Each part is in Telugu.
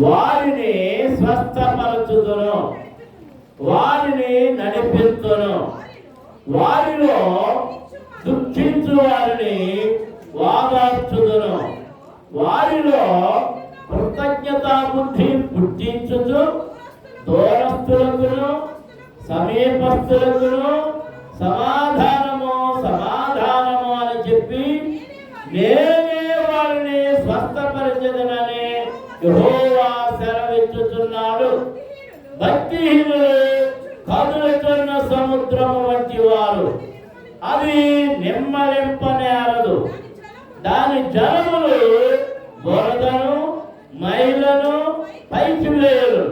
వారిని స్వస్థపరచుదును, వారిని నడిపించును, వారిలో దుఃఖించు వారిని వాదార్చుదును, వారిలో కృతజ్ఞతా బుద్ధి పుట్టించుచు దూరస్తులకును సమీపస్తులకును సమాధానము సమాధానము అని చెప్పి నేనే వారిని స్వస్థపరిచెదనని యెహోవా సెలవిచ్చుచున్నాడు. భక్తిహీనులు కదులుతున్న సముద్రము వంటి వారు, అది నిమ్మలింపనేరదు. దాని జలములు బురదను మైలను పైకి వేయరు.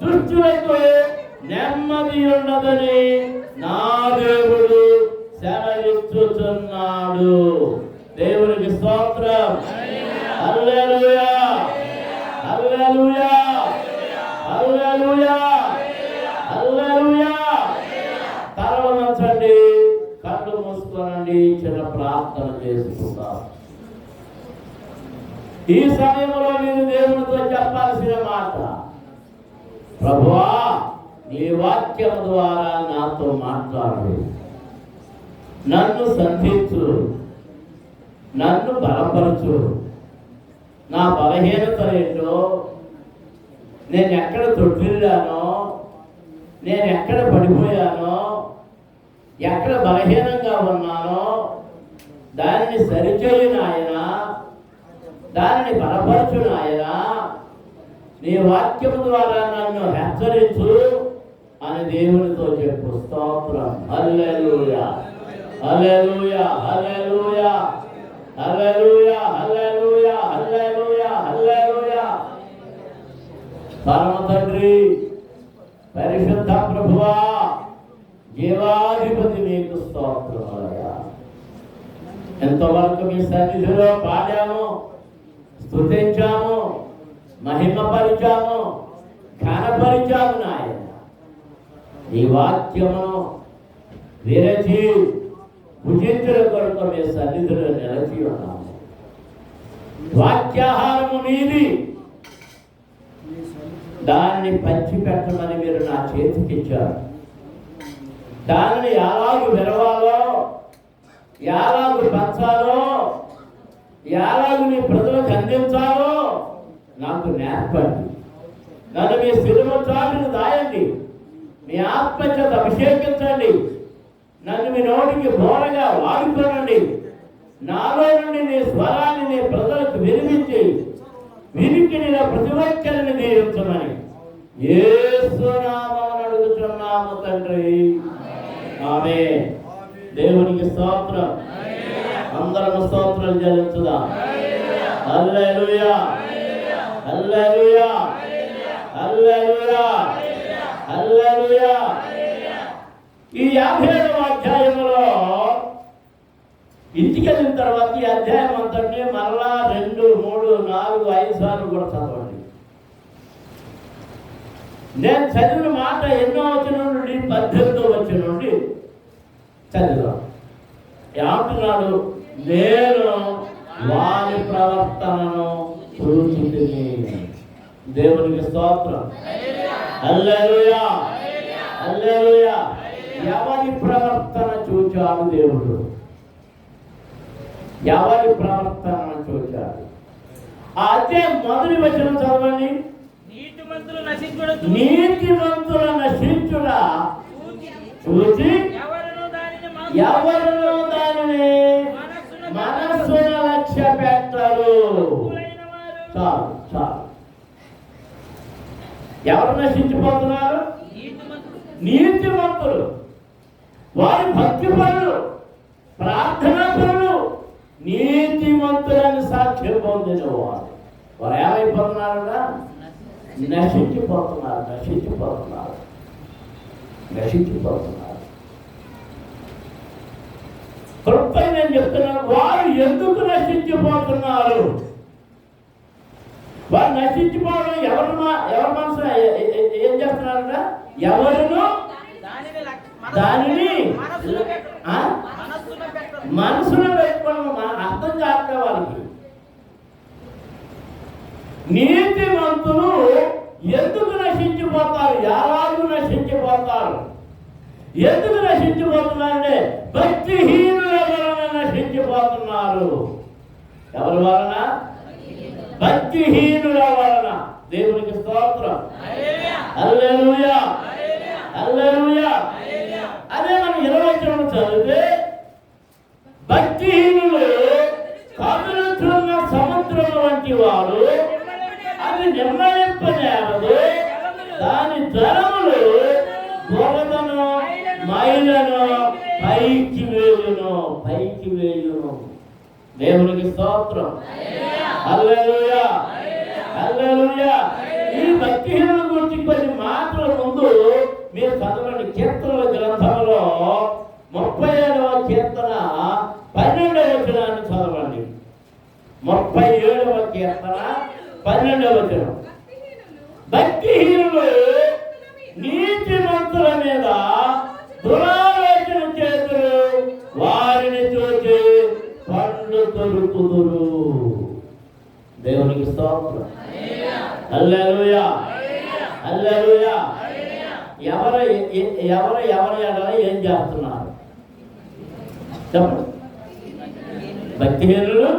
దుష్టులకు నెమ్మది ఉండదని నా దేవుడు సెలవిచ్చుచున్నాడు. దేవునికి స్తోత్రం. హల్లెలూయా, హల్లెలూయా, హల్లెలూయా, హల్లెలూయా. తలలు వంచండి, కళ్ళు మూసుకోనండి, చిన్న ప్రార్థన చేసుకుందాం. ఈ సమయంలో మీరు దేవునితో చెప్పాల్సిన మాట, ప్రభువా నీ వాక్యం ద్వారా నాతో మాట్లాడు, నన్ను సంధించు, నన్ను బలపరచు. నా బలహీనత ఏంటో, నేను ఎక్కడ తొట్టిల్లానో, నేను ఎక్కడ పడిపోయానో, ఎక్కడ బలహీనంగా ఉన్నానో దానిని సరిచేయి నాయన, దానిని బలపరచు నాయన. నీ వాక్యం ద్వారా నన్ను హెచ్చరించు అని దేవునితో చెప్పు. స్తోత్రం. హల్లెలూయా, హల్లెలూయా, హల్లెలూయా, హల్లెలూయా, హల్లెలూయా, హల్లెలూయా, హల్లెలూయా. పరమ తండ్రి, పరిశుద్ధ ప్రభువా, జీవాధిపతి నీకు స్తోత్రములయ్యా. ఎంతవరకు మీ సన్నిధిలో పాడాము, స్తుతించాము, మహిమపరిచాము, ఘనపరిచాము నాయన. ఈ వాక్యమును విరచి భుజించిన కొరకు మీ సన్నిధిలో నిలచి ఉన్నాము. వాక్యాహారము నీది, దాన్ని పంచిపెట్టమని మీరు నా చేతికి ఇచ్చారు. దానిని ఎలాగూ విరవాలో, ఎలాగూ పంచాలో, ఎలాగూ నీ ప్రజలకు అందించాలో నాకు నేర్పండి. నన్ను మీ శిలువ చాటును దాయండి, మీ ఆత్మచేత అభిషేకించండి. నన్ను మీ నోటికి బోరగా వాడుకోనండి. నాలో నుండి నీ స్వరాన్ని నీ ప్రజలకు వినిపించి వినికిని ప్రతి ఒక్కరిని దీవించమని యేసు నామమున అడుగుచున్నాము తండ్రి. ఆమేన్. దేవునికి స్తోత్రం. అందరం స్తోత్రం చెల్లించుదాం. హల్లెలూయా, హల్లెలూయా, హల్లెలూయా, హల్లెలూయా. ఈ 57వ అధ్యాయంలో ఇంటికి వెళ్ళిన తర్వాత ఈ అధ్యాయం అంతటినీ మరలా 2, 3, 4, 5 సార్లు కూడా చదవండి. నేను చదివిన మాట ఎన్నో వచనం నుండి 18వ వచనం నుండి చదివాను. ఏమంటున్నాడు? నేను వారి ప్రవర్తనను చూచుతిని. దేవునికి స్తోత్రం. హల్లెలూయా, హల్లెలూయా. ఎవరి ప్రవర్తన చూచాడు దేవుడు? ఎవరి ప్రవర్తన చూచాడు? అదే మొదటి వచనం చదవండి. నీతిమంతుల నశించుడా చూచి ఎవరును దానిని మనస్సున లక్ష్య పెట్టరు. చాలు చాలు. ఎవరు నశించిపోతున్నారు? నీతిమంతులు. వారి భక్తి పనులు, ప్రార్థనా పనులు, నీతిమంతులని సాక్ష్యం పొందిన వారు ఏమైపోతున్నారా? నశించిపోతున్నారు, నశించిపోతున్నారు, నశించిపోతున్నారు. కృపై నేను చెప్తున్నాను, వారు ఎందుకు నశించిపోతున్నారు? వారు నశించిపోవడం ఎవరి మనసు ఏం చేస్తున్నారట? ఎవరును దానిని మనసులో పెట్టుకోవడం అర్థం కాక వారికి నీతిమంతులు ఎందుకు నశించిపోతారు? యారాలు నశించిపోతారు. ఎందుకు నశించిపోతున్నారంటే భక్తిహీనుల వలన నశించిపోతున్నారు. ఎవరి వలన? భక్తిహీనుల వలన. దేవునికి స్తోత్రం. హల్లెలూయా, హల్లెలూయా. అదే మనం 20 చదివితే భక్తిహీనులు కదులుతున్న సముద్రం వంటి వారు, అది నిర్ణయింపనేరదు. దాని జలములు బురదను మైలను పైకి వేయును, పైకి వేయును. దేవునికి స్తోత్రం. హల్లెలూయా, హల్లెలూయా. ఈ భక్తిహీనుల గురించి కొన్ని మాటల ముందు మీరు చదవండి. కీర్తనల గ్రంథంలో 37వ కీర్తన 12వ వచనాన్ని చదవండి. 37వ కీర్తన 12వ వచనం. భక్తిహీనులు నీతిమంతుల మీద దురాలోచన చేతులు, వారిని చూసి పండ్లు తొలుకుదురు. దేవునికి స్తోత్రం. హల్లెలూయా, హల్లెలూయా. ఎవరు ఏం చేస్తున్నారు చెప్పండి? భక్తిహీనులు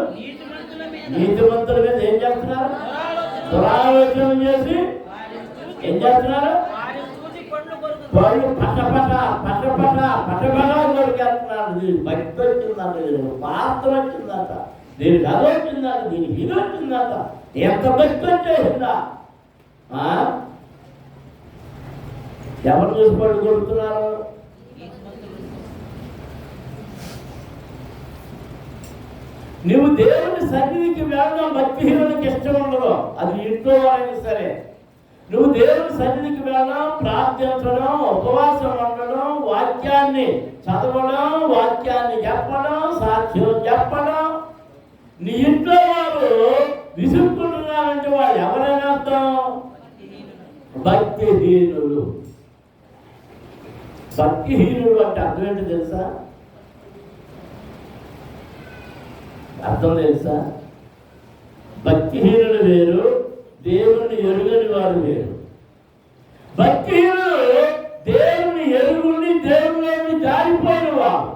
నీతిమంతుల మీద ఏం చేస్తున్నారు? దురాలోచన చేసి ఏం చేస్తున్నారు? వాళ్ళు పటపట కొరికేస్తున్నారు. దీనికి భక్తి వచ్చిందంట, దీనికి పాత్ర వచ్చిందట, దీనికి అది వచ్చిందట, దీనికి ఇది వచ్చిందట. ఎంత భక్తి వచ్చేసిందా? ఎవరు చూసి పళ్ళు కొడుతున్నారు? నువ్వు దేవుని సన్నిధికి వెళ్ళడం భక్తిహీనులకు ఇష్టం ఉండదు. అది ఇంట్లో వాళ్ళకి సరే. నువ్వు దేవుని సన్నిధికి వెళ్ళడం, ప్రార్థించడం, ఉపవాసం ఉండడం, వాక్యాన్ని చదవడం, వాక్యాన్ని చెప్పడం, సాక్ష్యం చెప్పడం, నీ ఇంట్లో వారు విసుక్కుంటున్నారంటే వాళ్ళు ఎవరైనా అర్థం? భక్తిహీనులు. భక్తిహీనుడు అంటే అర్థం ఏంటో తెలుసా? అర్థం తెలుసా? భక్తిహీనులు వేరు, దేవుణ్ణి ఎరుగని వారు వేరు. భక్తిహీనులు దేవుని ఎరుగుని, దేవుని జారిపోయిన వారు.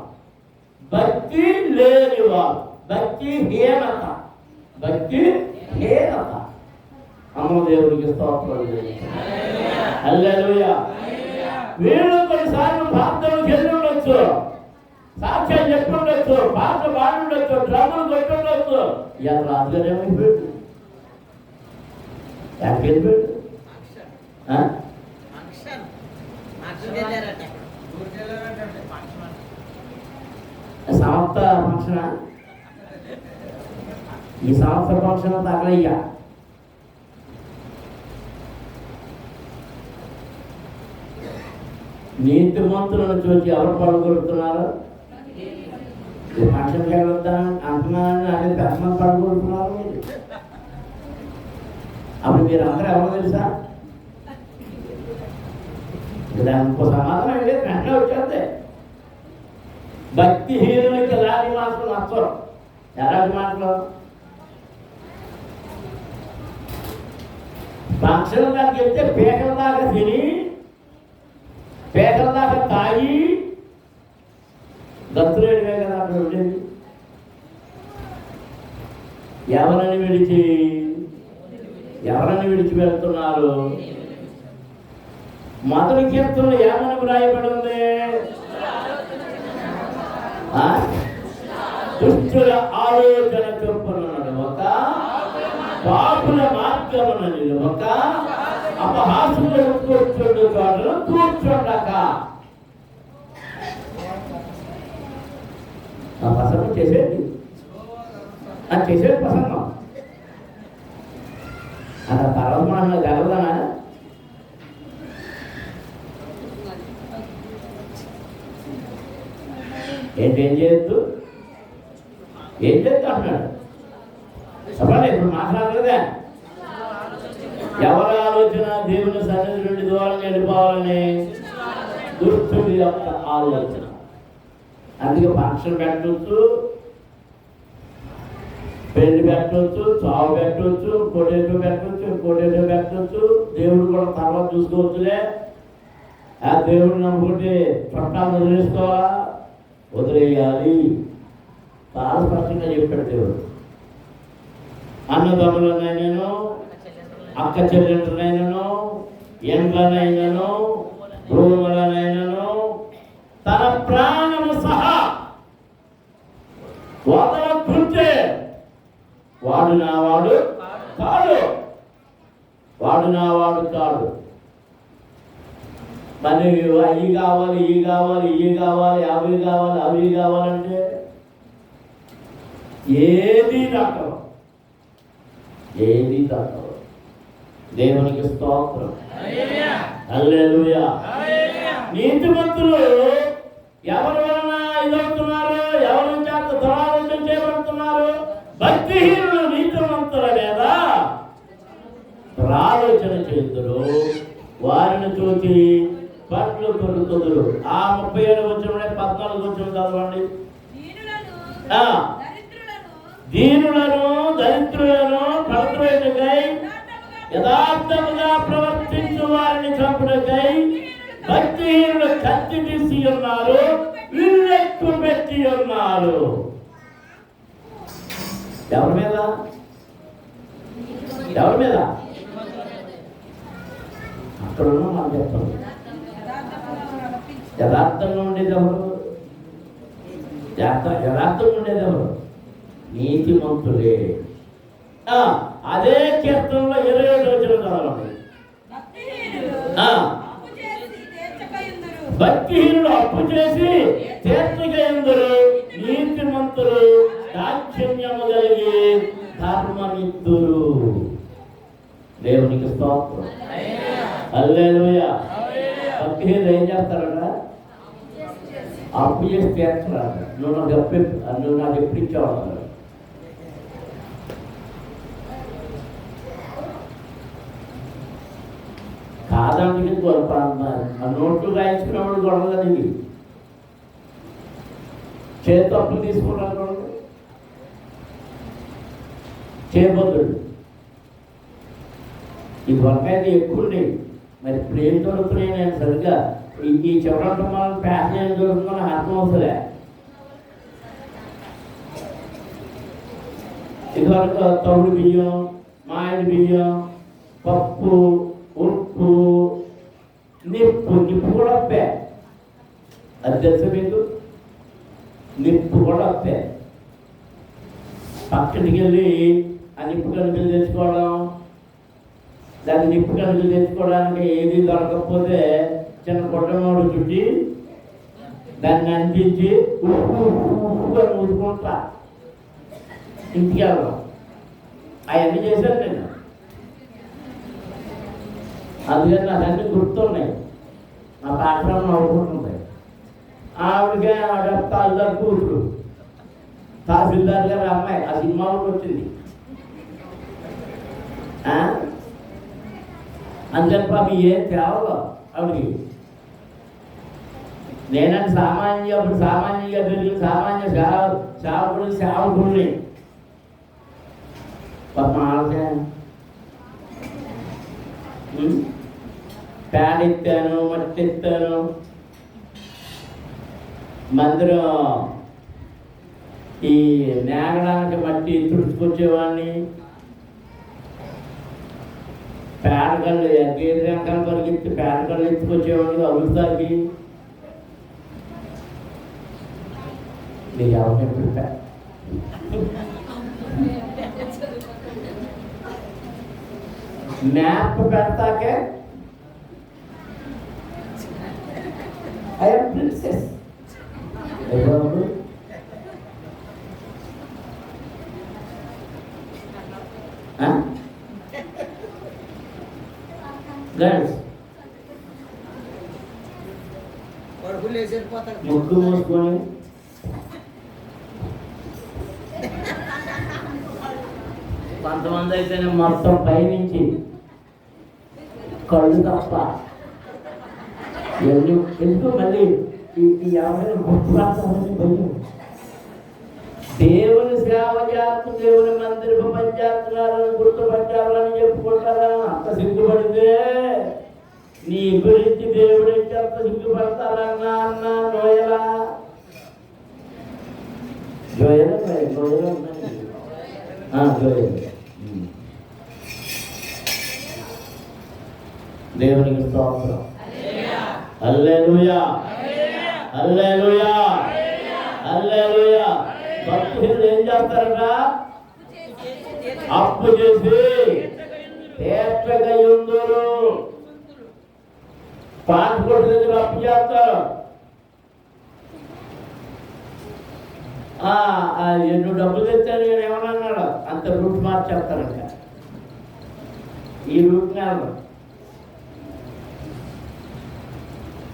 భక్తి లేని వారు, భక్తి హీనత, భక్తి హీనత. అమ్మ దేవుడికి స్తోత్రం. హల్లెలూయా. వీళ్ళు కొన్నిసార్లు ప్రార్థనకు వెళ్ళి ఉండొచ్చు, సాక్ష్యం చెప్పి ఉండొచ్చు, పాటలు పాడి ఉండొచ్చు, డ్రమ్ములు కొట్టి ఉండొచ్చు. ఇలా రాజుగారు ఏమైపోయాడు? వెళ్ళిపోయాడు. సంవత్సర ఫంక్షన్, ఈ సంవత్సర ఫంక్షన్ తగలయ్యా. నీతిమంతులను చూసి ఎవరు పడుకొడుతున్నారు? ఫంక్షన్కి వెళ్ళొద్దా అంటున్నారని అనేది పెద్దమంది పడుకొడుతున్నారు. అప్పుడు మీరు అందరూ ఎవరు తెలుసా? ఇంకో సమాధానం లేదు, వెంటనే వచ్చేస్తే. భక్తిహీనులకి ఎలాంటి మాటలు నచ్చరు. ఎలాంటి మాటలు? ఫంక్షన్ దానికి వెళ్తే పేకల దాకా తిని, పేకల దాకా తాగి గతులేడివే కదా అక్కడ ఉండేది. ఎవరని విడిచి వెళ్తున్నారు? మొదటి కీర్తనలో ఏమని వ్రాయబడి ఉంది? దుష్టుల ఆలోచన చొప్పున నడవక, పాపుల మార్గమున నిలవక, అపహాసులను కూర్చుండు చోటను కూర్చుండక. ఆ ప్రసంగం చేసేది, అది చేసేది ప్రసంగం. అంత తర్వాత మనం జరగదనా? ఏం చేయొద్దు, ఏం చేద్దు అంటున్నాడు. చెప్పండి, ఇప్పుడు మాట్లాడలేదా? ఎవరి ఆలోచన దేవుని సన్నిధి నుండి దూరం వెళ్ళిపోవాలని? దుష్టుడి యొక్క ఆలోచన. అందుకే ఫంక్షన్ పెట్టచ్చు, పెళ్లి పెట్టవచ్చు, చావు పెట్టవచ్చు, కోటేటో పెట్టవచ్చు, కోటేటో పెట్టవచ్చు. దేవుడు కూడా తర్వాత చూసుకోవచ్చులే. ఆ దేవుడు నమ్ముకుంటే చుట్టాలు వదిలేసుకోవాలా? వదిలేయాలి. చాలా స్పష్టంగా చెప్పాడు దేవుడు. అన్నదమ్ములనైనాను, అక్క చెల్లెళ్ళనైనాను, ఎండ్లనైనాను, భూములనైనాను, తన ప్రాణము సహా వదలకుంటే వాడు నావాడు కాడు. వాడు నావాడు కాడు. మరి అవి కావాలి, ఇవి కావాలి, ఇవి కావాలి, అవి కావాలి, అవి కావాలంటే ఏది దక్కదు. ఏది దక్కదు. దేవునికి స్తోత్రం. హల్లెలూయా. నీతిమంతులు ఎవరి వలన ఇదవుతున్నారు? ఎవరి చేత దురాలోచన చేయబడుతున్నారు? భక్తిహీనులు నీతిమంతుల మీద దురాలోచన చేతురు, వారిని చూసి పట్లు కొరుకుదురు. ఆ 37 వచ్చిన 14 వచ్చిన చదవండి. దీనులను దరిద్రులను పడద్రోయుటకై యథార్థముగా ప్రవర్తించు వారిని చంపుటకై భక్తిహీనులు కత్తి తీసి ఉన్నారు, విల్లెక్కు పెట్టి ఉన్నారు. ఎవరి మీద? ఎవరి మీద? అక్కడ ఉన్న మనం చెప్తాం. యథార్థంగా ఉండేది ఎవరు? యథార్థంగా ఉండేది ఎవరు? నీతిమంతులే. అదే కీర్తనలో 27 వచనం చదవండి. భక్తిహీనులు అప్పు చేసి తీర్చగయందురు, నీతిమంతులు దాక్షిణ్యము కలిగి ధర్మమిత్తురు. దేవునికి స్తోత్రం. హల్లెలూయా. భక్తిహీనులు ఏం చేస్తారట? అప్పు చేసి తీర్చరాట. నువ్వు నాకు ఎప్పుడు ఇచ్చావు? కాదానికి ఆ నోట్లు రాయించుకున్నప్పుడు గొడవదని చేతి అప్పులు తీసుకున్నారు చేయబోతుడు. ఈ వంకాయలు ఎక్కువ ఉండేవి. మరి ఇప్పుడు ఏం దొరుకుతున్నాయి? నేను సరిగ్గా ఈ చివరంట మనం ప్యాషన్ ఏం దొరుకుతుందో అర్థం అవుతుందే. ఇదివరకు తౌడు బియ్యం, మామిడి బియ్యం, పప్పు, ఉప్పు, నిప్పు కూడా అప్పే. అది తెలుసు మీకు? నిప్పు కూడా అప్పే. పక్కడికి వెళ్ళి ఆ నిప్పు కనుకలు తెచ్చుకోవడం, దాన్ని నిప్పు కనుకలు తెచ్చుకోవడానికి ఏది దొరకకపోతే చిన్న పొట్టమోడు చుట్టి దాన్ని అందించి ఉప్పుగా ఊరుకుంటా ఇంటికి వెళ్ళడం. అవన్నీ చేశాను నేను. అందుకని నాకు అన్నీ గుర్తున్నాయి. నా పాఠశాలను నవ్వుకుంటున్నాయి. ఆవిడకే తల్లిదారు కూతురు తహసీల్దార్ గారి అమ్మాయి ఆ సినిమా కూడా వచ్చింది. అందుకని పాప ఏం తేవలో ఆవిడకి. నేనంటే అప్పుడు సామాన్యంగా పెరిగిన సామాన్య సేవకుడిని పాప ఆవిడ ప్యాడ్ ఎత్తాను, మట్టి ఎత్తాను, మందిరం ఈ నేగడానికి మట్టి తుడుచుకొచ్చేవాడిని, పేడకళ్ళు గేదె వెనకాల పరిగెత్తి పేడకళ్ళు ఎత్తుకొచ్చేవాడిని అభివృద్ధికి. నీకు ఎవరు చెప్పి మ్యాప్ పెడతాకే ఐఎమ్ ప్రిన్సెస్. గర్ల్స్ ముగ్గు మూసుకొని కొంతమంది అయితేనే మొత్తం పైనుంచి కళ్ళు తప్ప ఎందుకు మళ్ళీ ఈ 50 గుర్తు రాస్తామని భయం. దేవుని సేవ చేస్తూ దేవుని మందిరం పనిచేస్తున్నారని గుర్తుపట్టారని చెప్పుకుంటారా? అంత సిగ్గుపడితే నీ గురించి దేవుడు ఎంత సిగ్గుపడతారన్నా అన్న నోయలా జోయలు దేవునికి స్తోత్రం. హల్లెలూయా హల్లెలూయా హల్లెలూయా. భక్తులు ఏం చేస్తారట? అప్పు చేసి తీర్చగయుందురు. పాస్పోర్ట్ దగ్గర అప్పు చేస్తారు. నువ్వు డబ్బులు తెచ్చాను నేను ఏమన్నాడు అంత రూట్ మార్చేస్తారంట. ఈ రూట్ నెల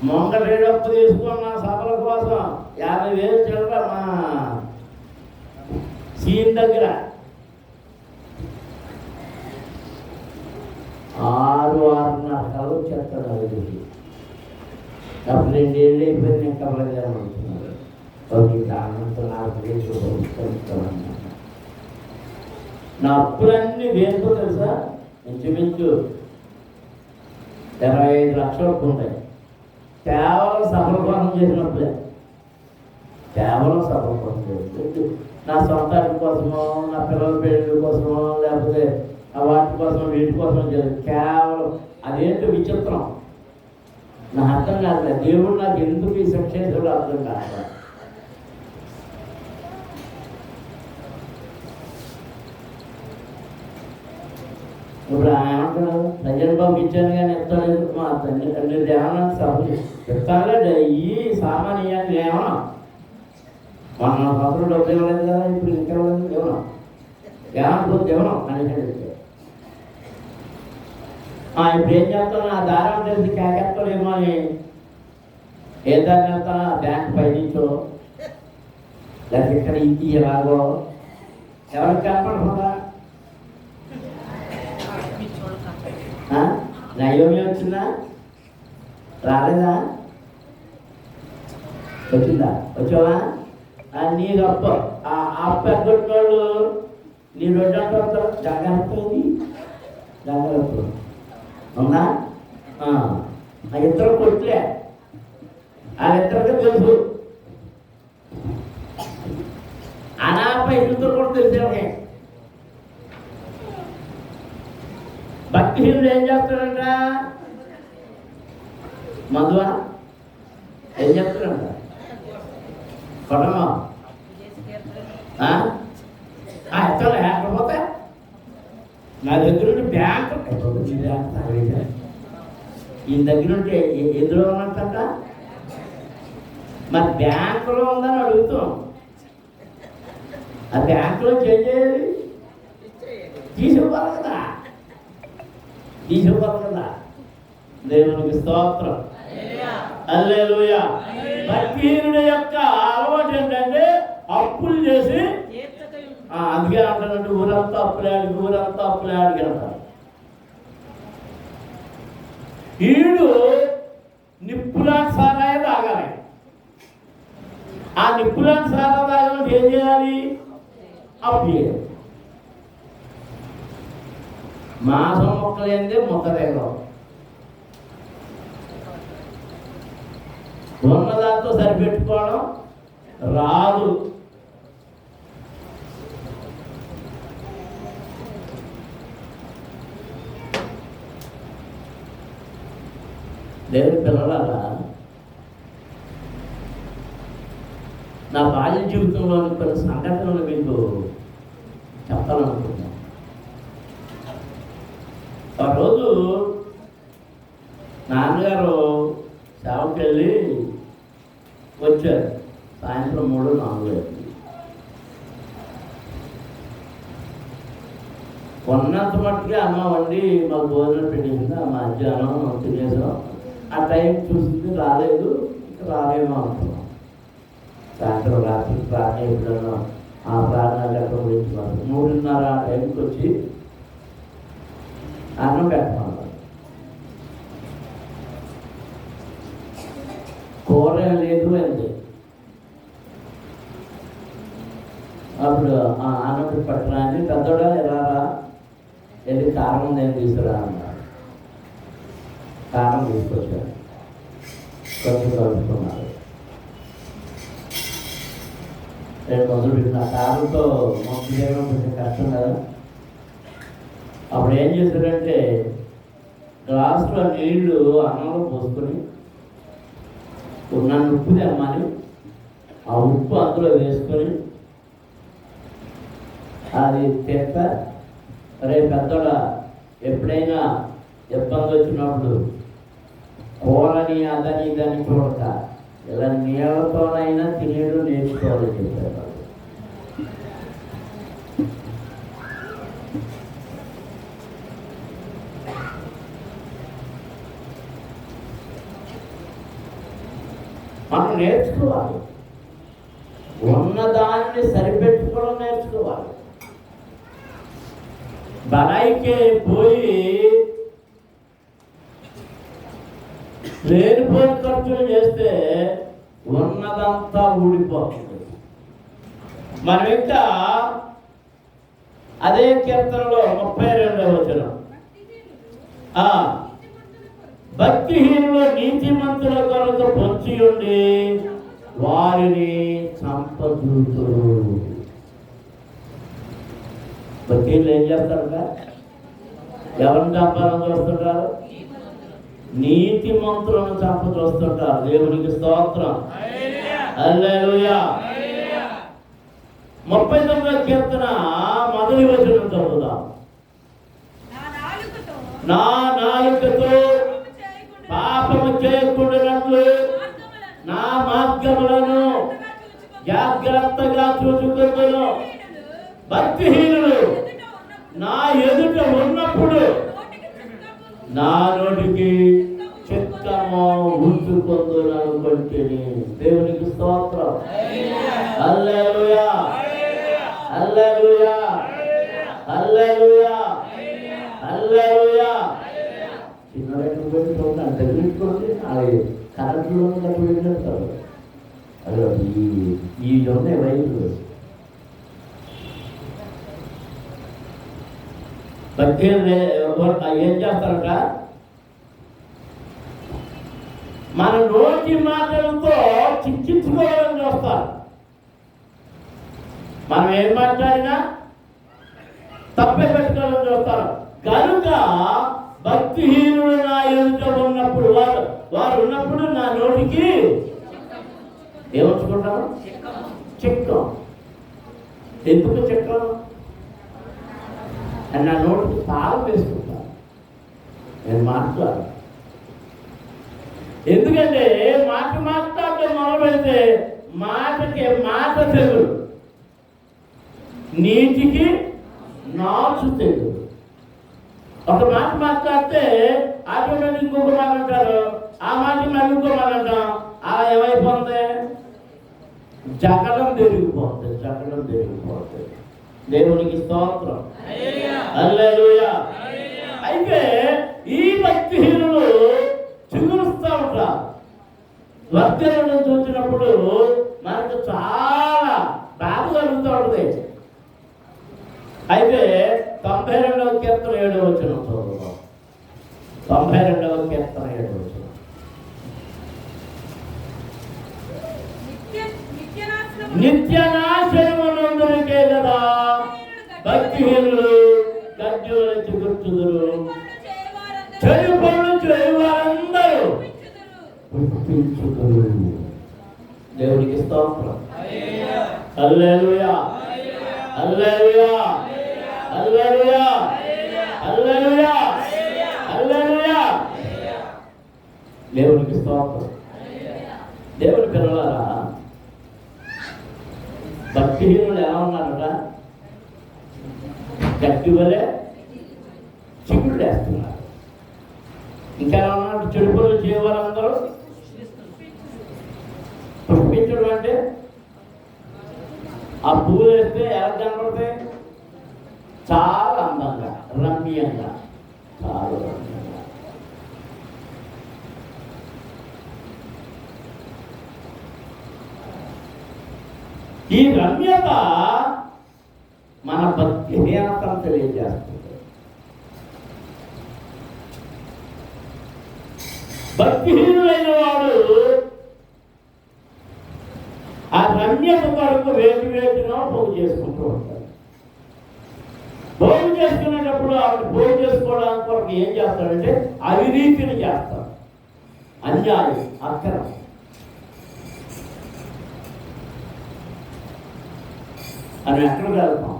మొంగటి డబ్బు తీసుకున్న సభల కోసం 50,000 చిల్లర మా సీన్ దగ్గర 6-6.5 కలవ చెప్తాడు. అది అప్పుడు 2 ఏళ్ళు అయిపోయింది. నేను కలగజేయమంటున్నాను. నా అప్పులన్నీ దేనికో తెలుసా? ఇంచుమించు 25 లక్షలకు ఉంటాయి. కేవలం సఫల కోసం చేసినప్పుడే. కేవలం సఫల కోసం చేసి నా సొంత కోసమో నా పిల్లల పెళ్లి కోసమో లేకపోతే వాటి కోసం వీటి కోసం చేసి కేవలం అదేంటో విచిత్రం. నా అర్థం కాదు. దేవుడు నాకు ఎందుకు ఈ శిక్ష చేసాడో అర్థం కాదు. ఇప్పుడు ఏమంటున్నాడు? ప్రజలు బాబు ఇచ్చాను కానీ ఎత్తాను మా తండ్రి ఏమన్నా సభలు చెప్తానులే. ఈ సామాన్యాన్ని ఏమన్నా మన సంవత్సరం డబ్బులు ఇవ్వలేదు కదా, ఇప్పుడు ఇంకా ఇవ్వలేదు. ఇవ్వను ఏమనుకోద్దు ఇవ్వను అని ఇప్పుడు ఏం చేస్తాను? ఆ దారం తెలిసి కేకెత్తాలేమో అని ఏ దాన్ని వెళ్తాను? బ్యాంక్ పైనుంచో లేకపోతే ఇక్కడ ఇది ఎలాగో ఎవరికి కనపడకుండా నయోమి వచ్చిందా? రాలేదా? వచ్చిందా? వచ్చావా? నీకు అప్ప ఆ అప్ప ఎగ్గొట్టిన వాళ్ళు నీ రొడ్డు అంటే వస్తారు. జాగ్రత్తది జాగ్రత్త అవునా? ఆ ఇద్దరు కొట్లే వాళ్ళిద్దరికీ తెలుసు. అనాపై ఇద్దరు కూడా తెలిసే. భక్తిహీనుడు ఏం చేస్తాడంట? మధువా ఏం చెప్తాడంట? కొడమా ఎక్కడ లేకపోతే నా దగ్గర ఉంటే బ్యాంక్ ఈయన దగ్గర ఉంటే ఎదురు ఉన్నట్టంట. మరి బ్యాంకులో ఉందని అడుగుతాం. ఆ బ్యాంకులో చేంజ్ చేయాలి, తీసుకోవాలి కదా, తీసుకోవాలి కదా. దేవునికి స్తోత్రం. హల్లెలూయా. భక్తిహీనుడి యొక్క అలవాటు ఏంటంటే అప్పులు చేసి, అందుకే అంటానంటే ఊరంతా అప్పులాడికి ఊరంతా అప్పులాడికి అంటారు. ఈడు నిప్పులాంటి సారాయ తాగాలి. ఆ నిప్పులాంటి సారా తాగాలంటే ఏం చేయాలి? అప్పు చేయాలి. మాసం మొక్కలేందే ముద్దరేగం. ఉన్నదాంతో సరిపెట్టుకోవడం రాదు. దేవుని పిల్లలారా, నా బాల్య జీవితంలోని కొన్ని సంఘటనలు మీకు చెప్పాలనుకుంటున్నాను. ఆ రోజు నాన్నగారు సేవకి వెళ్ళి వచ్చారు. సాయంత్రం 3-4 ఉన్నంత మట్టుకే అమ్మ వండి మాకు భోజనం పెట్టింది. ఆ మధ్యాహ్నం తినేసాం. ఆ టైం చూసింది రాలేదు, ఇంకా రాలేమో అనుకున్నాం. సాయంత్రం రాత్రి ప్రార్థన ఎప్పుడన్నా ఆ ప్రార్థన గట్ల గురించి 3:30 ఆ టైంకి వచ్చి అన్నం పెట్టమన్నారు. కూర లేదు అండి. పట్టరాని పెద్దోడా ఎలారా వెళ్ళి కారం నేను తీసుకురా అన్నారు. కారం తీసుకొచ్చాను, కొంచెం కలుపుకున్నారు. నేను మొదలుపెట్టిన కారంతో మొక్క చేయడం కొంచెం కష్టం కదా. అప్పుడు ఏం చేశారంటే గ్లాసులో నీళ్లు అన్నంలో పోసుకొని నన్ను ఉప్పు తెమ్మని ఆ ఉప్పు అందులో వేసుకొని అది తెప్ప రేపు పెద్దోడ ఎప్పుడైనా ఇబ్బంది వచ్చినప్పుడు కూరని అదని ఇదని చూడక ఇలా నీళ్ళతోనైనా తినేడు నేర్చుకోవాలని చెప్పారు. మనం నేర్చుకోవాలి, ఉన్నదాన్ని సరిపెట్టుకోవడం నేర్చుకోవాలి. బడాయికే పోయి లేనిపోయిన ఖర్చులు చేస్తే ఉన్నదంతా ఊడిపోతుంది. మనం ఇంకా అదే కీర్తనలో 32వ వచనం, భక్తిహీనులు నీతిమంతుల కొరకు పొంచి ఉండి వారిని చంపజూతురు. భక్తిహీనులు ఏం చేస్తారట? ఎవరిని చంపాలని చూస్తుంటారు? నీతిమంతులను చంప చూస్తుంటారు. దేవునికి స్తోత్రం, హల్లెలూయా. 39వ కీర్తన మొదటి వచనం చదువుదాం. నా నాలుకతో పాపము చేయకుండానట్లు నా మార్గములను జాగ్రత్తగా చూసుకుందును. భక్తిహీనులు నా ఎదుట ఉన్నప్పుడు నా నోటికి చిత్తము ఉంచుకుందుననుకుంటుని. దేవునికి స్తోత్రం, హల్లెలూయా, హల్లెలూయా, హల్లెలూయా, హల్లెలూయా. చిన్నవాళ్ళు పోయి చూడండి, తగ్గించుకోండి. అది కరెంట్లో పెట్టినట్టు అది ఈ ఉన్నాయి వైద్యులు. ఏం చేస్తారట? మన నోటి మాటలతో చిక్కించుకోవాలని చూస్తారు. మనం ఏం మాట్లాడినా తప్పే పెట్టుకోవాలని చూస్తారు. కనుక భక్తిహీనుడు నా ఎదుట ఉన్నప్పుడు వారు ఉన్నప్పుడు నా నోటికి ఏమర్చుకుంటాను? చిక్కం. ఎందుకు చిక్కం? అని నా నోటికి తాళం వేసుకుంటాను. నేను మాట్లాడు. ఎందుకంటే మాట్లాడటం మొదలు పెడితే మాటకి మాట తెగులు, నీటికి నాచు తెగులు. ఒక మాట మాట్లాడితే ఆటోమేటిక్ ఇంకొక మాట అంటారు, ఆ మాట మళ్ళీ ఇంకో మాట అంటాం. అలా ఏమైపోతుంది? జగడం పెరిగిపోతుంది, జగడం పెరిగిపోతుంది. దేవునికి స్తోత్రం, హల్లెలూయా. అయితే ఈ భక్తిహీనులు చిగురుస్తూ ఉంటారు. వర్తనను చూసినప్పుడు మనకు చాలా బాధ కలుగుతూ ఉంటుంది. అయితే 92వ కీర్తన 7వ వచనం చదువుతాం. 92వ కీర్తన 7వ వచనం. నిత్యనాశనమునందుకే కదా భక్తిహీనులు గడ్డిలో చిగుర్చుదురు. చెడు పనులు చేయవారందరూ పుష్పించుదురు. దేవునికి స్తోత్రం, హల్లెలూయా, హల్లెలూయా, హల్లెలూయా, హల్లెలూయా, హల్లెలూయా. దేవునికి స్తోత్రం. దేవుని పిల్లలారా, భక్తిహీనులు ఎలా ఉన్నారట? గట్టి వలె చిగురు వేస్తున్నారు. ఇంకా ఎలా ఉన్నారు? చెడు పనులు చేయవారందరూ పుష్పించడం అంటే ఆ పువ్వులు వేస్తే ఎలా కనపడతాయి? చాలా అందంగా, రమ్యంగా, చాలా రమ్యంగా. ఈ రమ్యత మన భక్తిహీనతను తెలియజేస్తుంది. భక్తిహీనులైన వాడు ఆ రమ్యత కొరకు వేటిగా పోగు చేసుకుంటూ ఉంటాడు. పోగు చేసుకునేటప్పుడు ఆవిడ పోగు చేసుకోవడానికి కొరకు ఏం చేస్తాడంటే అవినీతిని చేస్తాడు, అన్యాయం, అక్రమం. మనం ఎక్కడికి వెళ్తాం?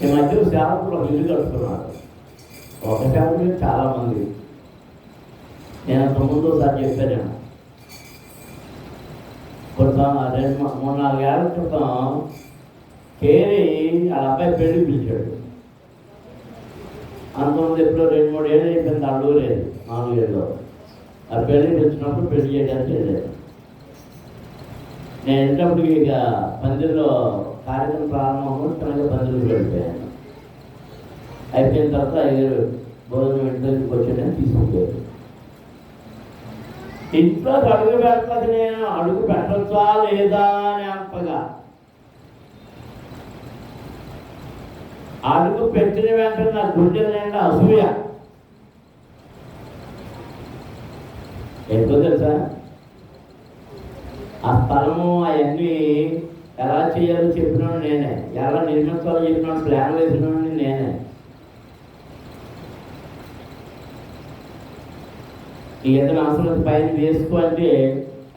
ఈ మధ్య సేవకులు ఒక ఇల్లు కడుతున్నారు. ఒక సేవకులు చాలామంది. నేను అంత ముందు ఒకసారి చెప్పాను, కొంత 3-4 ఏళ్ళ క్రితం కేరి వాళ్ళ అబ్బాయి పెళ్లి పిలిచాడు. అంతకుముందు ఎప్పుడో 2-3 ఏళ్ళు అయిపోయింది, అడగలేదు 4 ఏళ్ళు. ఆ పెళ్లి పిలిచినప్పుడు పెళ్లి చేయడానికి వెళ్ళాను. నేను వెళ్ళినప్పటికీ ఇక పందిరిలో కార్యక్రమం ప్రారంభం తనగా పందిరికి వెళ్ళిపోయాను. అయిపోయిన తర్వాత 5 భోజనం ఇంటికి వచ్చాడని తీసుకుపోయాడు. ఇంట్లో అడుగు పెట్టలేదు. నేను అడుగు పెట్టచ్చా లేదా అని అంతగా అడుగు పెట్టిన వెంటనే నా గుండె నిండా అసూయ. ఎందుకో తెలుసా? ఆ స్థలము అవన్నీ ఎలా చేయాలో చెప్పినాడు నేనే, ఎలా నిర్మించాలో చెప్పినాడు, ప్లాన్ వేసినాడు నేనే. ఈ ఏదైనా అవసరం పైన వేసుకో అంటే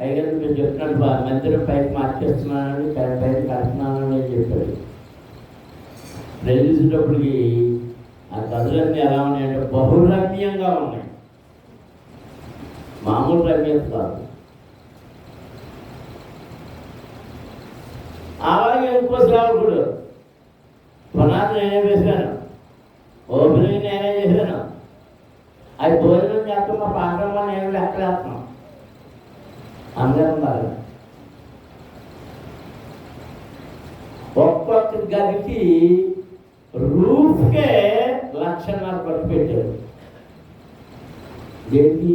అయ్యారు మీరు చెప్పినట్టు మందిరం పైకి మార్చేస్తున్నానని పైకి కడుతున్నానని చెప్పాడు. ప్రవేశించేటప్పటికి ఆ గదులన్నీ ఎలా ఉన్నాయంటే బహురమ్యంగా ఉన్నాయి, మామూలు రమ్యత కాదు. అలాగే ఇంకో సేవకుడు పునాది నేనే వేశాను, ఓపెనింగ్ నేనే చేశాను, అది భోజనం చేస్తున్న పాత్రలో నేను లెక్కలేస్తున్నాను. అందరూ ఉన్నారు. ఒక్కొక్క గదికి రూఫ్కే 1,50,000 ఖర్చు పెట్టారు. ఏంటి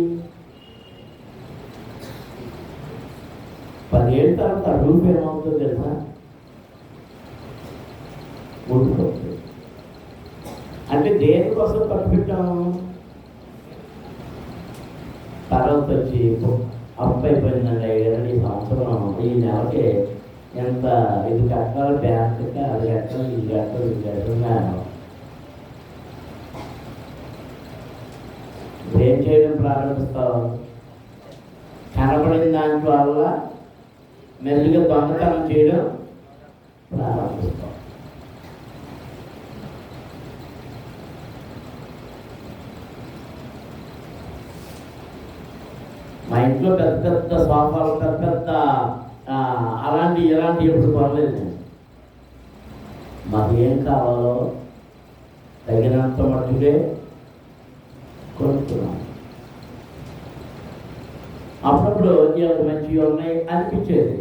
10 ఏళ్ళ తర్వాత రూఫ్ ఏమవుతుందో తెలుసా? ముట్టుకోవచ్చు. అంటే దేనికోసం ఖర్చు పెట్టాము? తర్వాత వచ్చి అప్పు అయిపోయిందండి 2 సంవత్సరం, ఈ నెలకి ఎంత ఇది కట్టాలి, బ్యాంకుకి అది కట్టాలి, ఇది కట్టాలి, ఇది కట్టాలి. ఏం చేయడం ప్రారంభిస్తావు? కనబడిన దాంట్లో వల్ల మెల్లిగా దొంగతనం చేయడం ప్రారంభిస్తాం. మా ఇంట్లో పెద్ద పెద్ద సోఫాలు, పెద్ద పెద్ద ఇలాంటి ఎప్పుడు కొనలేదు. మాకు ఏం కావాలో తగినంత మట్టుకే కొనుక్కున్నాం. అప్పుడప్పుడు ఇవి మంచివి ఉన్నాయి అనిపించేది,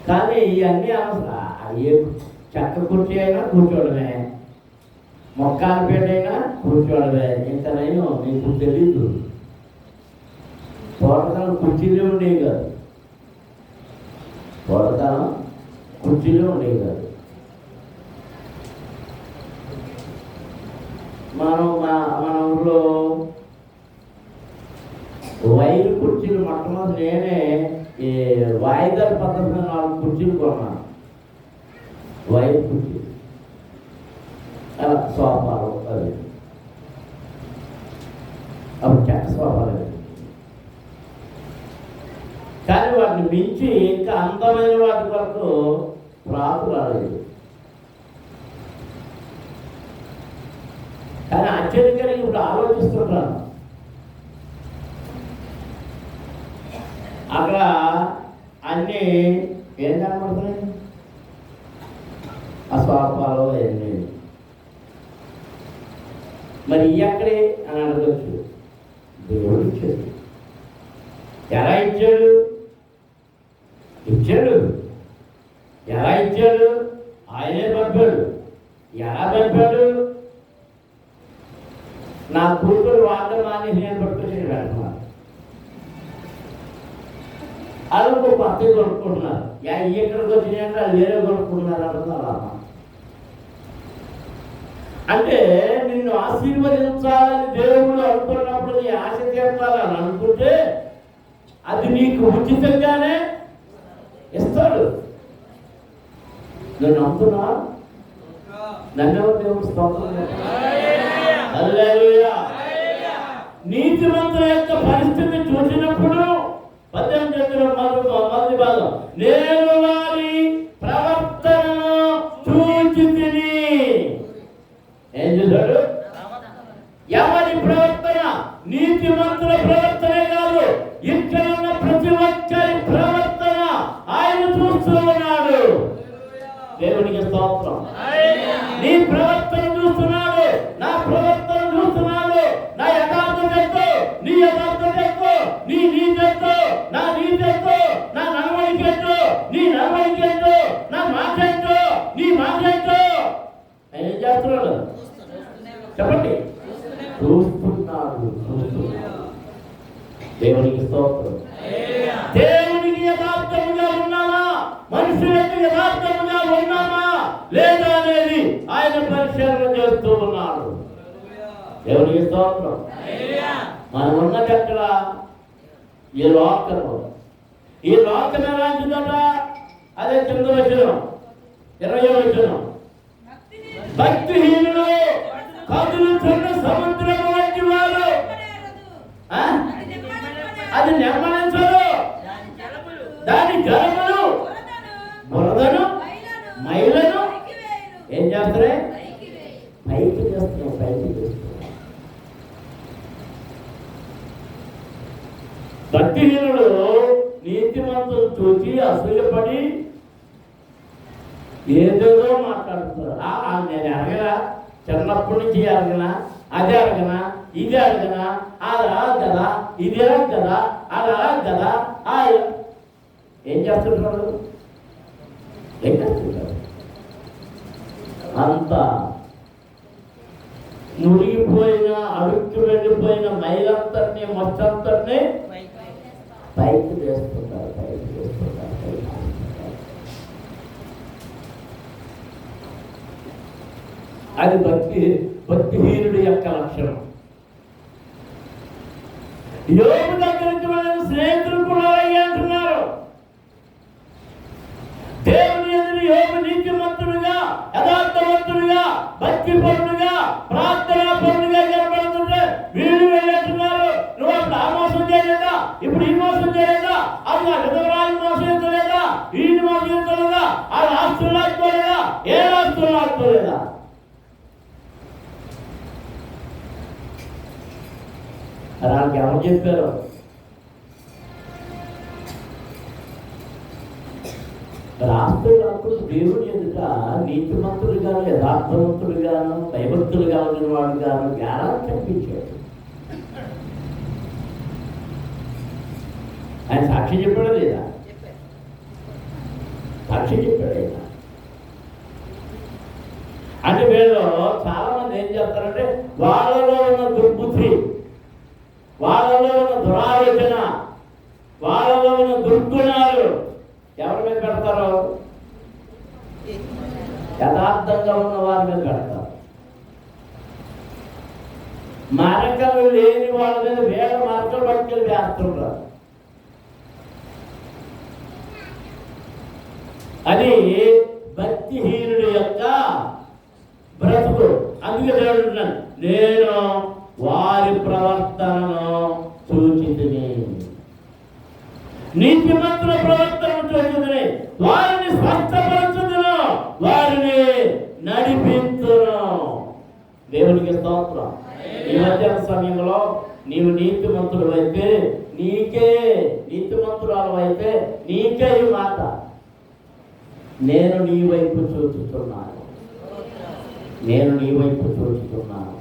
కానీ ఇవన్నీ ఏ చెక్క కుర్చీ అయినా కూర్చోవడమే, మొక్కాలపేట అయినా కూర్చోవడమే. ఇంకా నేను మీకు తెలీదు, పూర్వకాలం కుర్చీలే ఉండేవి కాదు, పూర్వకాలం కుర్చీలే ఉండేవి కాదు. మన ఊళ్ళో వైరు కుర్చీలు మొట్టమొదటి నేనే ఈ వాయిదాల పద్ధతిలో 4 కుర్చీలు కొన్నాను. వైరు కుర్చీలు, అలా సోఫాలు, అది అప్పుడు చెక్క సోఫాలు. కానీ వాటిని మించి ఇంకా అందమైన వాటి వరకు రాకు రాలేదు. కానీ ఆశ్చర్యంగా ఇప్పుడు ఆలోచిస్తుంటాను, అక్కడ అన్నీ ఏం కనబడుతున్నాయి? ఆ సోఫాలు అవన్నీ. మరి ఎక్కడే అని అడగచ్చు. దేవుడు ఇచ్చాడు. ఎలా ఇచ్చాడు? ఎలా ఇచ్చాడు? ఆయనే పంపాడు. ఎలా పంపాడు? నా కూతురు వాడడం మానేసి నేను పట్టుకొని పెడుతున్నాను. అది ఒక పక్కకి కొనుక్కుంటున్నారు. ఎక్కడికి వచ్చినాయంటే అది వేరే కొనుక్కుంటున్నారు అంటున్నారు. అంటే నిన్ను ఆశీర్వదించాలని దేవుడు అనుకున్నప్పుడు నీ ఆశ తీర్చాలని అనుకుంటే అది నీకు ఉచితంగానే ఇస్తాడు. నేను నమ్ముతున్నా. నన్ను దేవుడు స్తోత్రం. హల్లెలూయా. నీతిమంతుల యొక్క పరిస్థితి చూసినప్పుడు 18 మొదటి భాగం, నేను వారి ప్రవర్తనను చూచితిని. ఏం చూశాడు? ఎవరి ప్రవర్తన? నీతిమంతుల ప్రవర్తనే కాదు, ఇక్కడ ఉన్న ప్రతి ఒక్కరి ప్రవర్తన ఆయన చూస్తూ ఉన్నాడు. దేవునికి స్తోత్రం. నీ ప్రవర్తన చూస్తున్నాడు, నా ప్రవర్తన చూస్తున్నాడు. నా యథార్థత ఎంతో, నీ యథార్థత ఎంతో, నీ నీతి ఎంతో, నా నీతి ఎంతో, నా నడవడిక ఎంతో, నీ నడవడిక ఎంతో, నా మాట ఎంతో, నీ మాట ఎంతో. ఆయన ఏం చేస్తున్నాడు చెప్పండి? చూస్తున్నాడు. దేవునికి స్తోత్రం. దేవునికి యథార్థముగా ఉన్నామా, మనుషులకు యథార్థముగా ఉన్నామా లేదా అనేది ఆయన పరిశీలన చేస్తూ ఉన్నాడు. దేవునికి స్తోత్రం. మనం ఉన్నది ఎక్కడ? ఈ లోకము. ఈ లోకం ఎలాంటిదట? అదే కింద వచనం 20వ వచనం, భక్తిహీనులు కదులుతున్న సముద్రం వంటి వారు, అది నెమ్మలించరు, దాని జలములు బురదను మైలను ఏం చేస్తారే? పైకి చేస్తున్నాయి, పైకి చేస్తున్నాయి. భక్తిహీనుడు నీతిమంతులు చూసి అసూయపడి ఏదేదో మాట్లాడుతున్నారు. నేను అడగనా, చిన్నప్పటి నుంచి అడగనా, అది అడగనా, ఇది అడగనా, అది అడగ కదా, ఇది అడగ కదా, అది అడగ కదా. ఏం చేస్తుంటారు? ఏం చేస్తుంటారు? అంత మురిగిపోయిన, అడుక్కు వెళ్ళిపోయిన మైలంతటినీ మొత్తంతటినీ పైకి వేస్తుంటారు, పైకి వేస్తుంటారు, పైకి వేస్తుంటారు. అది భక్తిహీనుడి యొక్క లక్షణం. యోబు దగ్గరికి వెళ్ళిన స్నేహితులు కూడా అలాగే అంటున్నారు. దేవుని ఎదురు యోబు నీతిమంతుడుగా, యథార్థవంతుడుగా, భక్తిపరుడుగా, ప్రార్థనాపరుడుగా కనబడుతుంటే వీళ్ళు వెళ్ళంటున్నారు, నువ్వు అప్పుడు ఆ మోసం చేయలేదా, ఇప్పుడు ఈ మోసం చేయలేదా, అది ఆ విధవరాలు మోసం చేస్తలేదా, వీడిని మోసం చేస్తలేదా, ఆ ఆస్తులు లాక్కోలేదా, ఏ ఆస్తులు లాక్కోలేదా? అలాంటి ఎవరు చెప్పారు? రాష్ట్రులకు దేవుడు ఎదుట నీతిమంతులుగాను, యథార్థవంతులుగాను, భయభక్తులుగా ఉన్న వాడు గాను జ్ఞానాన్ని కనిపించాడు. ఆయన సాక్షి చెప్పాడా లేదా? సాక్షి చెప్పాడైనా. అంటే వీళ్ళు చాలా మంది ఏం చేస్తారంటే వాళ్ళలో ఉన్న దుర్బుద్ధి, వాళ్ళలో ఉన్న దురాలోచన, వాళ్ళలో ఉన్న దుర్గుణాలు ఎవరి మీద పెడతారు? యథార్థంగా ఉన్న వారి మీద పెడతారు. మార్గలు లేని వాళ్ళ మీద వేల మార్గలు పట్టుకెళ్ళి వేస్తుంటారు. అది భక్తిహీనుడి యొక్క బ్రతుకు. అందుకే దేవుడు నేను వారి ప్రవర్తనను సూచితిని, నీతిమంతుల ప్రవర్తనను చూచుదుని, వారిని స్వస్థపరచుదును, వారిని నడిపించును. దేవునికి స్తోత్రం. ఈ మధ్యాహ్న సమయంలో నీవు నీతిమంతుడు అయితే నీకే, నీతిమంతురాలు అయితే నీకే ఈ మాట, నేను నీ వైపు చూచుతున్నాను, నేను నీ వైపు చూచుతున్నాను.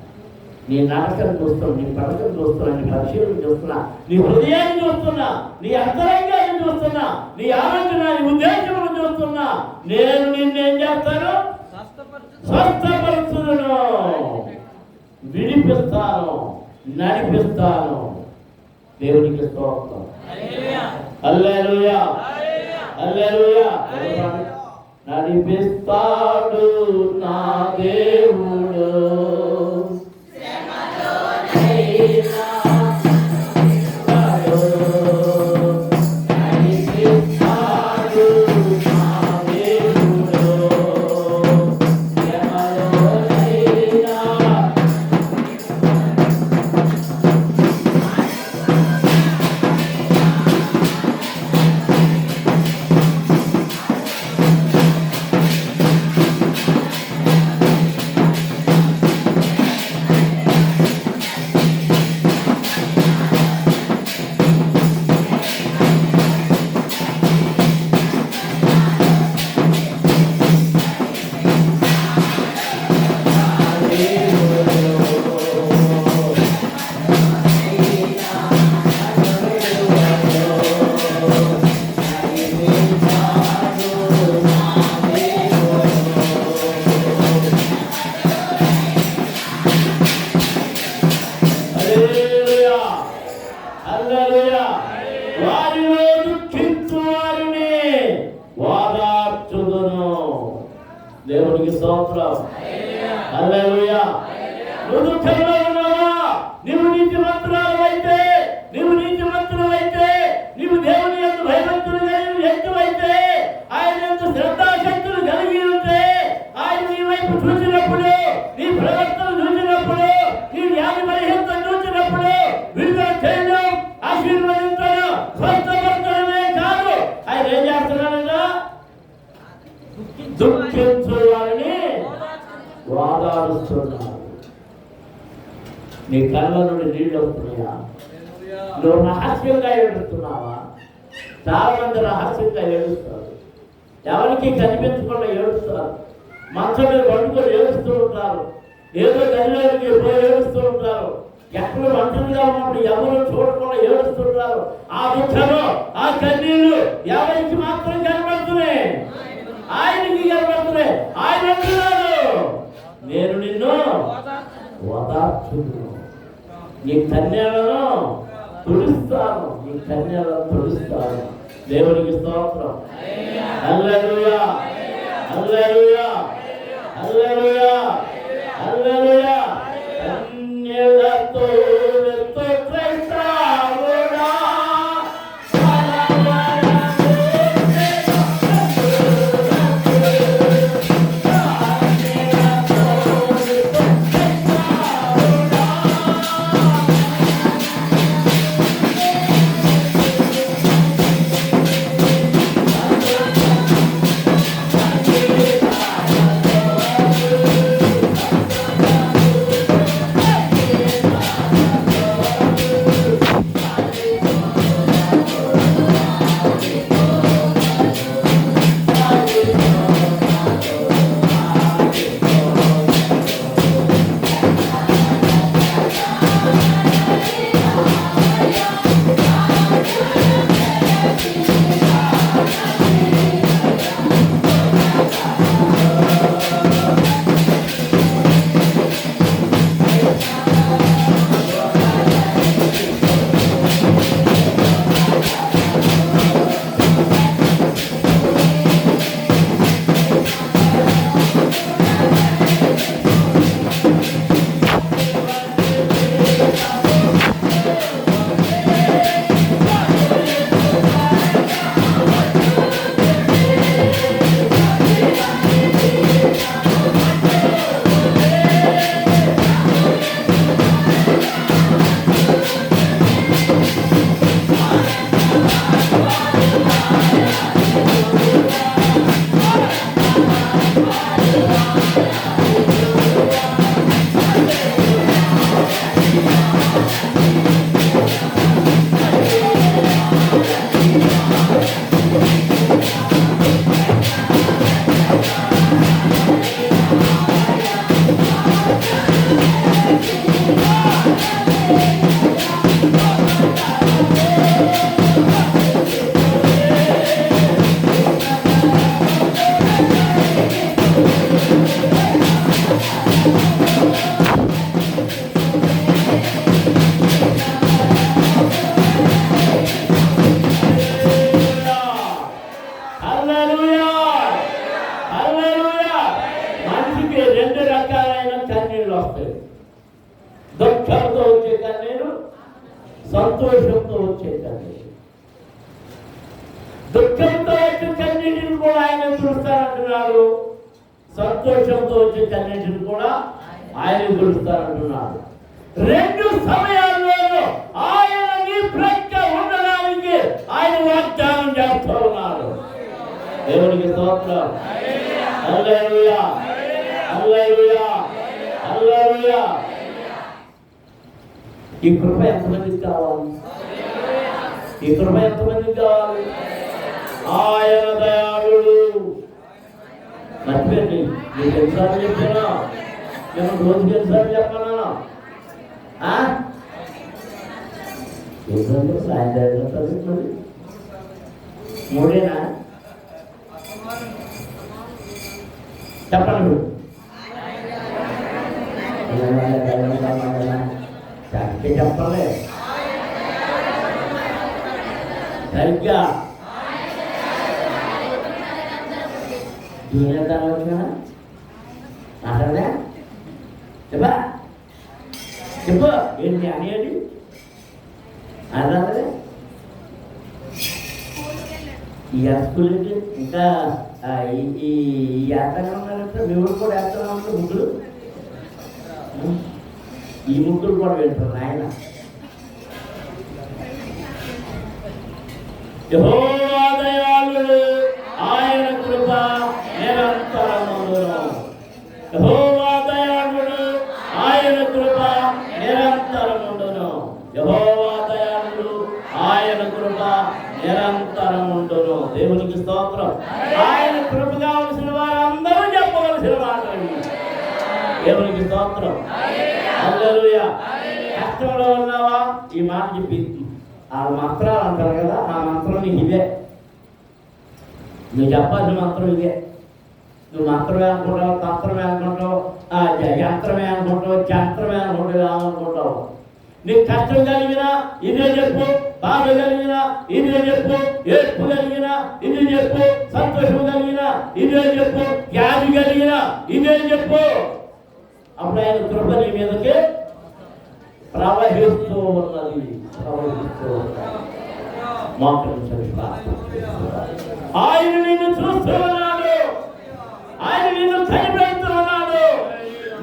నీ నడకను చూస్తున్నా, నీ పడకను చూస్తున్నా, నీ పరిశీలన చూస్తున్నా, నీ హృదయాన్ని చూస్తున్నా, నీ అంతరంగాన్ని చూస్తున్నా, నీ ఆలోచన, నీ ఉద్దేశమును చూస్తున్నా. నేను నిన్నేం చేస్తాను? స్వస్థపరచుదును. విడిపిస్తాను, నడిపిస్తాను. దేవునికి స్తోత్రం. హల్లెలూయా, హల్లెలూయా. నడిపిస్తాడు నా దేవుడు, వారిలో దుఃఖించు వారిని వాదార్చుదును. దేవునికి స్తోత్రం. హల్లెలూయా. నువ్వు దుఃఖంలో ఉన్నావా? నీవు నీతిమంతురాలైతే, నీవు నీతిమంతులైతే, నీవు దేవుని యందు భయభక్తులు కలిగిన వ్యక్తులైతే, ఆయన యందు శ్రద్ధాశక్తులు కలిగి ఉంటే, ఆయన నీ వైపు చూసినప్పుడు, నీ ప్రవర్తన చూసినప్పుడు, నీ వ్యాధి బలహీనతను చూసినప్పుడు విడుదల చేయడం, ఆశీర్వదించడం, స్వస్థపరచడమే కాదు, ఆయన ఏం చేస్తున్నాడన్నా? దుఃఖించు వారిని వాదారుస్తున్నాడు. నీ కళ్ళ నుండి నీళ్ళు వస్తున్నాయా? నువ్వు రహస్యంగా ఏడుస్తున్నావా? చాలా మంది రహస్యంగా ఏడుస్తారు, ఎవరికి కనిపించకుండా ఏడుస్తారు, మంచం మీద పట్టుకొని ఏడుస్తూ ఉంటారు, ఏదో గదిలోకి పోయి ఏడుస్తూ ఉంటారు, ఎక్కడ ఒంటరిగా ఉన్నప్పుడు ఎవరు చూడకుండా ఏడుస్తుంటారు. ఆ దుఃఖము, ఆ కన్నీళ్లు ఎవరికి మాత్రం కనబడుతున్నాయి? ఆయనకి కనబడుతున్నాయి. ఆయన అంటున్నాడు, నేను నిన్ను ఓదార్చును, నీ కన్యలను తుడుస్తాను, నీ కన్యలను తుడుస్తాను. దేవునికి స్తోత్రం. హల్లెలూయా, హల్లెలూయా, హల్లెలూయా, హల్లెలూయా. కన్యలతో క్రైస్తవుడా వస్తాయి. దుఃఖంతో వచ్చే కన్నీరు, సంతోషంతో వచ్చే కన్నీరు. దుఃఖంతో వచ్చే కన్నీటిని కూడా ఆయన తుడుస్తారంటున్నాడు, సంతోషంతో వచ్చే కన్నీటిని కూడా ఆయన తుడుస్తారంటున్నాడు. రెండు సమయాల్లో ఆయన నీ ప్రక్క ఉండడానికి ఆయన వాగ్దానం చేస్తూ ఉన్నాడు. దేవునికి స్తోత్రం. హల్లెలూయా, హల్లెలూయా, హల్లెలూయా. ఈ కృప ఎంతమందికి కావాలి? ఈ కృప ఎంతమందికి కావాలి? ఆయన దయాళుడు. మర్చిపోయింది, మీకు ఎన్నిసార్లు చెప్పానా? నేను రోజుకి ఎన్నిసార్లు చెప్పానా? సాయంత్రం మూడేనా? చెప్పండి. చెప్పలే సరిగ్గా దీనిదాన్ని వచ్చినా మాట్లాడదా? చెప్పా చెప్పు, ఏంటి అనేది అదే ఈ స్కూల్కి ఇంకా ఈ వేస్తూనే ఉన్నారంటే మీ ఊరు కూడా వేస్తూనే ఉంటారు ముగ్గురు. ఈ ముగ్గురు కూడా వెళ్తారు ఆయన. యెహోవా దయాళుడు, ఆయన కృప నిరంతరముండును. యెహోవా దయాళుడు, ఆయన కృప నిరంతరముండును. యెహోవా దయాళుడు, ఆయన కృప నిరంతరముండును. దేవునికి స్తోత్రం. ఆయన కృప కావలసిన వారందరూ చెప్పవలసిన మాటలు. దేవునికి స్తోత్రం. హల్లెలూయా. కష్టంలో ఉన్నావా? ఈ మాట చెప్పి ఆ మంత్రాలు అంటారు కదా, ఆ మంత్రం నీకు ఇదే. నువ్వు చెప్పాల్సిన మంత్రం ఇదే. నువ్వు మంత్రమే అనుకుంటావు, తంత్రమే అనుకుంటావు, యంత్రమే అనుకుంటావు, చంత్రమే అనుకుంటావు, ఏమనుకుంటావు. నీకు కష్టం కలిగినా ఇదే చెప్పు, బాధ కలిగినా ఇదే చెప్పు, ఏడ్పు కలిగినా ఇదే చెప్పు, సంతోషం కలిగినా ఇదే చెప్పు, వ్యాధి కలిగినా ఇదే చెప్పు. అప్పుడు ఆయన కృప నీ మీదకి ప్రవహిస్తూ ఉన్నది. ఆయన నిన్ను చూస్తూ